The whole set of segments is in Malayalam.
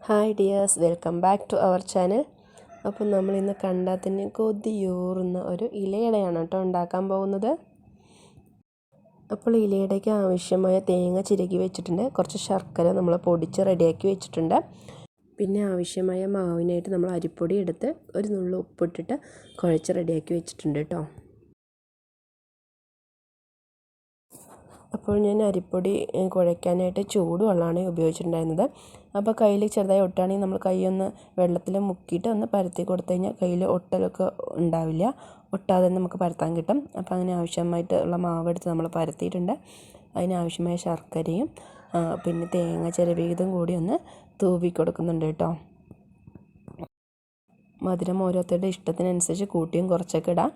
Hi dears, welcome back to our channel. അപ്പോൾ നമ്മൾ ഇന്ന് കണ്ടാൽ തന്നെ കൊതിയൂറുന്ന ഒരു ഇലയടയാണ് കേട്ടോ ഉണ്ടാക്കാൻ പോകുന്നത്. അപ്പോൾ ഇലയടയ്ക്ക് ആവശ്യമായ തേങ്ങ ചിരകി വെച്ചിട്ടുണ്ട്, കുറച്ച് ശർക്കര നമ്മൾ പൊടിച്ച് റെഡിയാക്കി വെച്ചിട്ടുണ്ട്. പിന്നെ ആവശ്യമായ മാവിനായിട്ട് നമ്മൾ അരിപ്പൊടി എടുത്ത് ഒരു നുള്ളു ഉപ്പിട്ടിട്ട് കുഴച്ച് റെഡിയാക്കി വെച്ചിട്ടുണ്ട് കേട്ടോ. അപ്പോൾ ഞാൻ അരിപ്പൊടി കുഴയ്ക്കാനായിട്ട് ചൂടുവെള്ളമാണ് ഉപയോഗിച്ചിട്ടുണ്ടായിരുന്നത്. അപ്പോൾ കയ്യിൽ ചെറുതായി ഒട്ടുകയാണെങ്കിൽ നമ്മൾ കൈയൊന്ന് വെള്ളത്തിൽ മുക്കിയിട്ട് ഒന്ന് പരത്തി കൊടുത്തു കഴിഞ്ഞാൽ കയ്യിൽ ഒട്ടലൊക്കെ ഉണ്ടാവില്ല, ഒട്ടാതെ നമുക്ക് പരത്താൻ കിട്ടും. അപ്പോൾ അങ്ങനെ ആവശ്യമായിട്ടുള്ള മാവെടുത്ത് നമ്മൾ പരത്തിയിട്ടുണ്ട്. അതിനാവശ്യമായ ശർക്കരയും പിന്നെ തേങ്ങ ചിരവിയതും കൂടി ഒന്ന് തൂവി കൊടുക്കുന്നുണ്ട് കേട്ടോ. മധുരം ഓരോരുത്തരുടെ ഇഷ്ടത്തിനനുസരിച്ച് കൂട്ടിയും കുറച്ചൊക്കെ ഇടാം.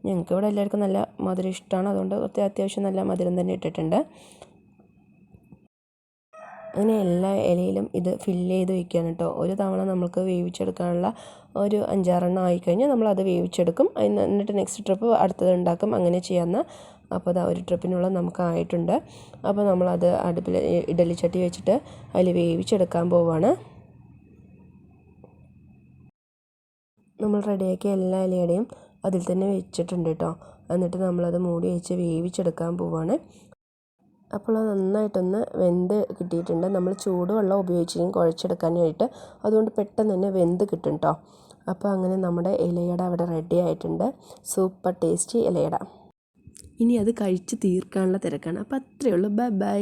ഞങ്ങൾക്കിവിടെ എല്ലാവർക്കും നല്ല മധുരം ഇഷ്ടമാണ്, അതുകൊണ്ട് അത്യാവശ്യം നല്ല മധുരം തന്നെ ഇട്ടിട്ടുണ്ട്. അങ്ങനെ എല്ലാ ഇലയിലും ഇത് ഫില്ല് ചെയ്ത് വയ്ക്കുകയാണ് കേട്ടോ. ഒരു തവണ നമുക്ക് വേവിച്ചെടുക്കാനുള്ള ഒരു 5-6 ആയിക്കഴിഞ്ഞാൽ നമ്മളത് വേവിച്ചെടുക്കും. എന്നിട്ട് നെക്സ്റ്റ് ട്രിപ്പ് അടുത്തത് ഉണ്ടാക്കും, അങ്ങനെ ചെയ്യാമെന്ന്. അപ്പോൾ അത് ഒരു ട്രിപ്പിനുള്ള നമുക്ക് ആയിട്ടുണ്ട്. അപ്പോൾ നമ്മളത് അടുപ്പിൽ ഇഡലി ചട്ടി വെച്ചിട്ട് അതിൽ വേവിച്ചെടുക്കാൻ പോവുകയാണ്. നമ്മൾ റെഡിയാക്കിയ എല്ലാ ഇലയുടെയും അതിൽ തന്നെ വെച്ചിട്ടുണ്ട് കേട്ടോ. എന്നിട്ട് നമ്മളത് മൂടി വെച്ച് വേവിച്ചെടുക്കാൻ പോവുകയാണ്. അപ്പോൾ അത് നന്നായിട്ടൊന്ന് വെന്ത് കിട്ടിയിട്ടുണ്ട്. നമ്മൾ ചൂടുവെള്ളം ഉപയോഗിച്ചിരിക്കും കുഴച്ചെടുക്കാനായിട്ട്, അതുകൊണ്ട് പെട്ടെന്ന് തന്നെ വെന്ത് കിട്ടും കേട്ടോ. അപ്പോൾ അങ്ങനെ നമ്മുടെ ഇലയട അവിടെ റെഡി ആയിട്ടുണ്ട്. Super tasty ilayada. ഇനി അത് കഴിച്ച് തീർക്കാനുള്ള തിരക്കാണ്. അപ്പോൾ അത്രയേ ഉള്ളൂ. Bye bye.